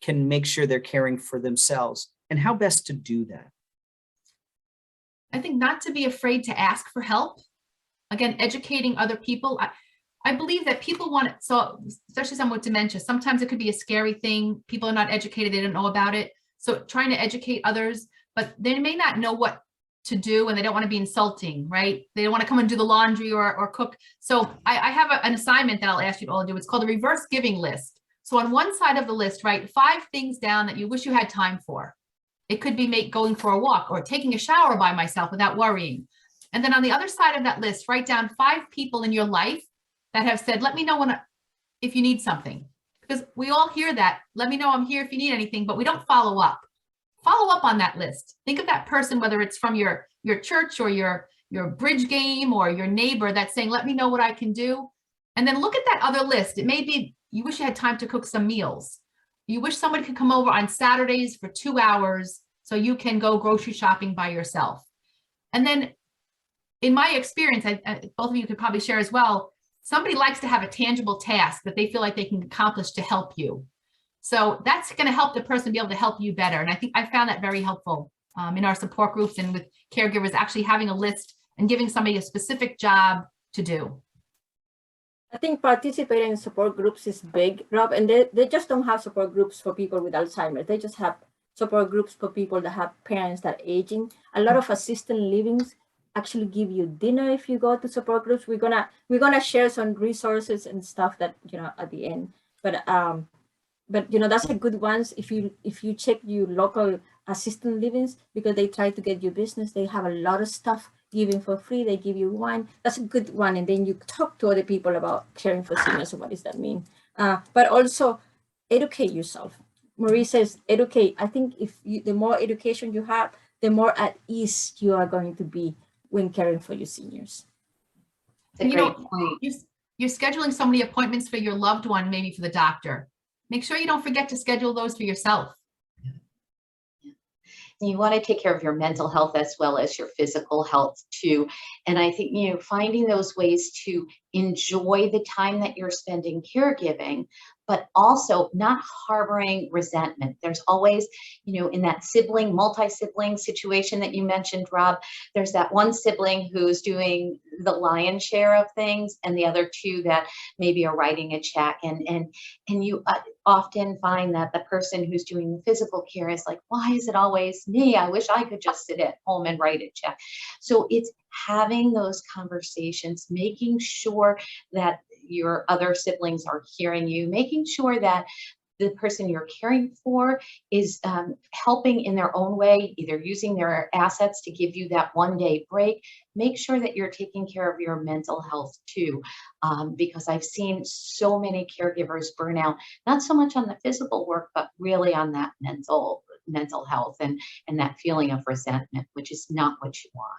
can make sure they're caring for themselves and how best to do that? I think not to be afraid to ask for help. Again, educating other people. I believe that people want it, so especially someone with dementia, sometimes it could be a scary thing. People are not educated, they don't know about it. So trying to educate others, but they may not know what to do and they don't want to be insulting, right? They don't want to come and do the laundry or cook. So I have an assignment that I'll ask you to all do. It's called a reverse giving list. So on one side of the list, write 5 things down that you wish you had time for. It could be going for a walk or taking a shower by myself without worrying. And then on the other side of that list, write down 5 people in your life that have said, let me know if you need something. Because we all hear that, let me know I'm here if you need anything, but we don't follow up. Follow up on that list. Think of that person, whether it's from your church or your bridge game or your neighbor that's saying, let me know what I can do. And then look at that other list. It may be, you wish you had time to cook some meals. You wish somebody could come over on Saturdays for 2 hours so you can go grocery shopping by yourself. And then in my experience, both of you could probably share as well, somebody likes to have a tangible task that they feel like they can accomplish to help you. So that's going to help the person be able to help you better. And I think I found that very helpful in our support groups and with caregivers, actually having a list and giving somebody a specific job to do. I think participating in support groups is big, Rob, and they just don't have support groups for people with Alzheimer's. They just have support groups for people that have parents that are aging. A lot of assisted livings actually give you dinner if you go to support groups. We're gonna share some resources and stuff that at the end. But that's a good ones if you check your local assisted livings, because they try to get you business. They have a lot of stuff giving for free. They give you wine. That's a good one. And then you talk to other people about caring for seniors. What does that mean? But also educate yourself. Marie says educate. I think the more education you have, the more at ease you are going to be when caring for your seniors. That's a great point. You're scheduling so many appointments for your loved one, maybe for the doctor. Make sure you don't forget to schedule those for yourself. You want to take care of your mental health as well as your physical health too. And I think, finding those ways to enjoy the time that you're spending caregiving, but also not harboring resentment. There's always, in that multi-sibling situation that you mentioned, Rob, there's that one sibling who's doing the lion's share of things and the other 2 that maybe are writing a check. And you often find that the person who's doing the physical care is like, why is it always me? I wish I could just sit at home and write a check. So it's having those conversations, making sure that your other siblings are hearing you, making sure that the person you're caring for is helping in their own way, either using their assets to give you that 1-day break, make sure that you're taking care of your mental health too. Because I've seen so many caregivers burn out, not so much on the physical work, but really on that mental health and that feeling of resentment, which is not what you want.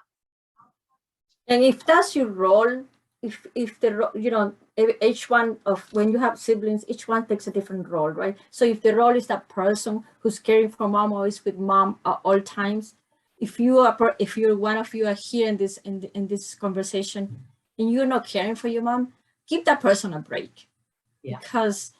And if that's your role, if each one of, when you have siblings, each one takes a different role, right? So if the role is that person who's caring for mom or is with mom at all times, if you're one of you are here in this conversation and you're not caring for your mom, give that person a break. Yeah. Because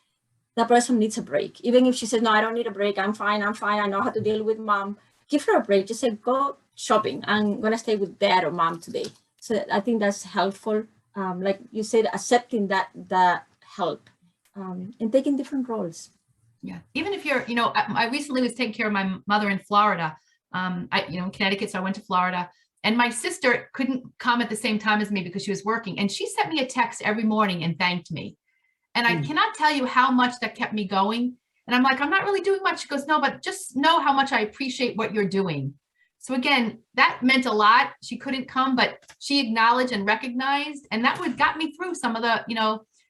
that person needs a break. Even if she says, no, I don't need a break, I'm fine, I know how to deal with mom. Give her a break. Just say, go shopping. I'm gonna stay with dad or mom today. So I think that's helpful. Like you said, accepting that help and taking different roles. Yeah. Even if you're, I recently was taking care of my mother in Florida. In Connecticut, so I went to Florida, and my sister couldn't come at the same time as me because she was working. And she sent me a text every morning and thanked me. And I cannot tell you how much that kept me going. And I'm like, I'm not really doing much. She goes, no, but just know how much I appreciate what you're doing. So again, that meant a lot. She couldn't come, but she acknowledged and recognized, and that got me through some of the,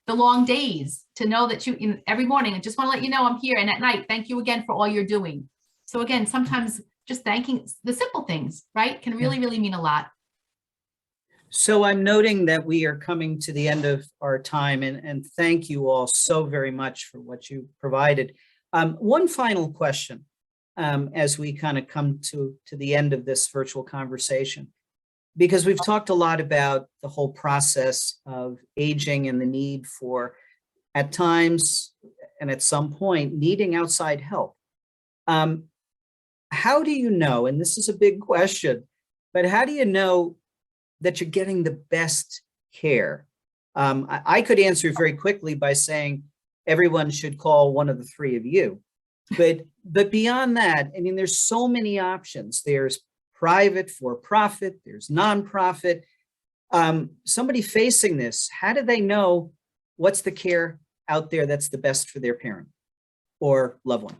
the long days, to know that every morning, I just want to let you know I'm here. And at night, thank you again for all you're doing. So again, sometimes just thanking the simple things, right, can really, really mean a lot. So I'm noting that we are coming to the end of our time, and thank you all so very much for what you provided. One final question as we kind of come to the end of this virtual conversation, because we've talked a lot about the whole process of aging and the need for, at times and at some point, needing outside help. How do you know, and this is a big question, but how do you know that you're getting the best care? I could answer it very quickly by saying everyone should call one of the three of you. But beyond that, I mean, there's so many options. There's private, for-profit, there's nonprofit. Somebody facing this, how do they know what's the care out there that's the best for their parent or loved one?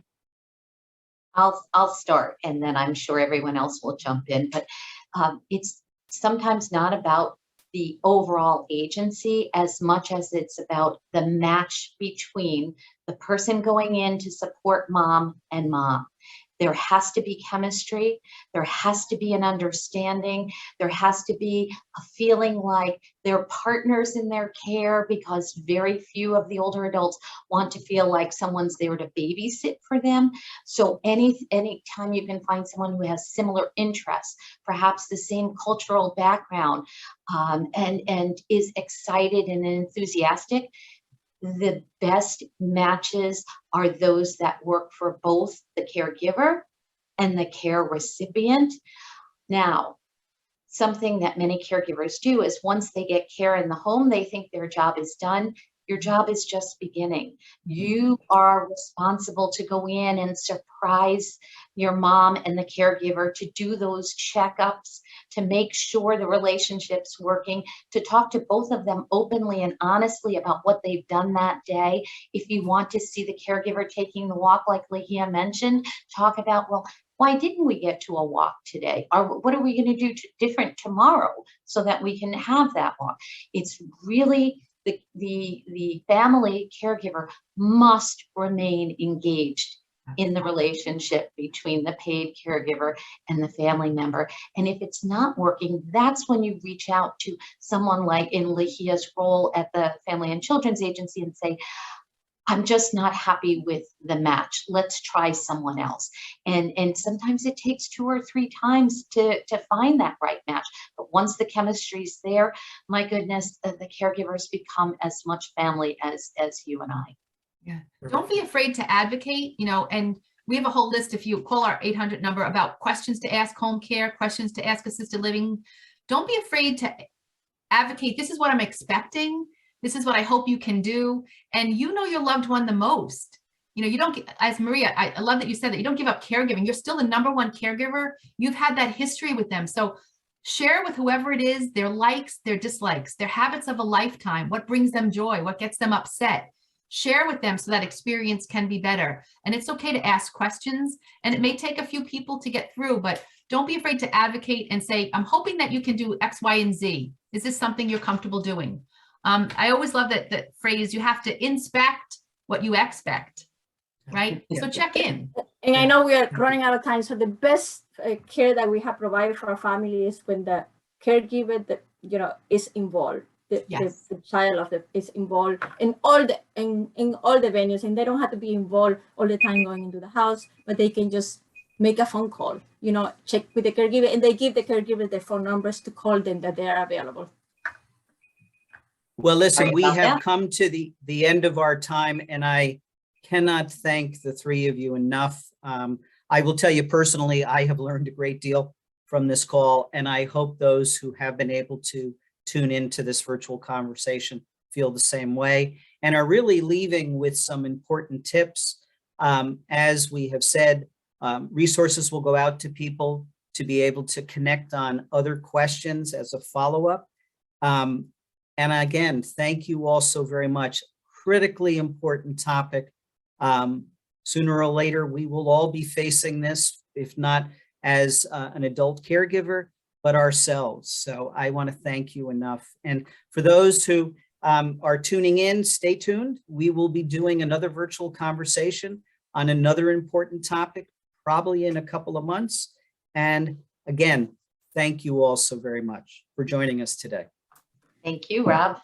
I'll start, and then I'm sure everyone else will jump in. But it's sometimes not about the overall agency as much as it's about the match between the person going in to support mom and mom. There has to be chemistry. There has to be an understanding. There has to be a feeling like they're partners in their care, because very few of the older adults want to feel like someone's there to babysit for them. So any time you can find someone who has similar interests, perhaps the same cultural background, and is excited and enthusiastic, the best matches are those that work for both the caregiver and the care recipient. Now, something that many caregivers do is once they get care in the home, they think their job is done. Your job is just beginning. You are responsible to go in and surprise your mom and the caregiver, to do those checkups, to make sure the relationship's working, to talk to both of them openly and honestly about what they've done that day. If you want to see the caregiver taking the walk, like Ligia mentioned, talk about, well, why didn't we get to a walk today? Or what are we going to do different tomorrow so that we can have that walk? It's really the family caregiver must remain engaged in the relationship between the paid caregiver and the family member. And if it's not working, that's when you reach out to someone like in Ligia's role at the Family and Children's Agency and say, I'm just not happy with the match. Let's try someone else. And sometimes it takes 2 or 3 times to find that right match. But once the chemistry's there, my goodness, the caregivers become as much family as you and I. Yeah. Don't be afraid to advocate, and we have a whole list. If you call our 800 number about questions to ask home care, questions to ask assisted living, don't be afraid to advocate. This is what I'm expecting. This is what I hope you can do. And your loved one the most. You don't, as Maria, I love that you said that you don't give up caregiving. You're still the #1 caregiver. You've had that history with them. So share with whoever it is, their likes, their dislikes, their habits of a lifetime, what brings them joy, what gets them upset. share with them so that experience can be better. And it's okay to ask questions, and it may take a few people to get through, but don't be afraid to advocate and say, I'm hoping that you can do X, Y, and Z. Is this something you're comfortable doing? I always love that phrase, you have to inspect what you expect, right? Yeah. So check in. And I know we are running out of time. So the best care that we have provided for our family is when the caregiver that is involved. Yes. The child is involved in all the in all the venues, and they don't have to be involved all the time going into the house, but they can just make a phone call, check with the caregiver, and they give the caregiver their phone numbers to call them that they are available. Well, listen, Sorry we about have that. come to the end of our time, and I cannot thank the three of you enough. I will tell you personally, I have learned a great deal from this call, and I hope those who have been able to tune into this virtual conversation feel the same way and are really leaving with some important tips. As we have said, resources will go out to people to be able to connect on other questions as a follow-up. And again, thank you all so very much. Critically important topic. Sooner or later, we will all be facing this, if not as an adult caregiver, but ourselves. So I want to thank you enough. And for those who are tuning in, stay tuned. We will be doing another virtual conversation on another important topic, probably in a couple of months. And again, thank you all so very much for joining us today. Thank you, Rob.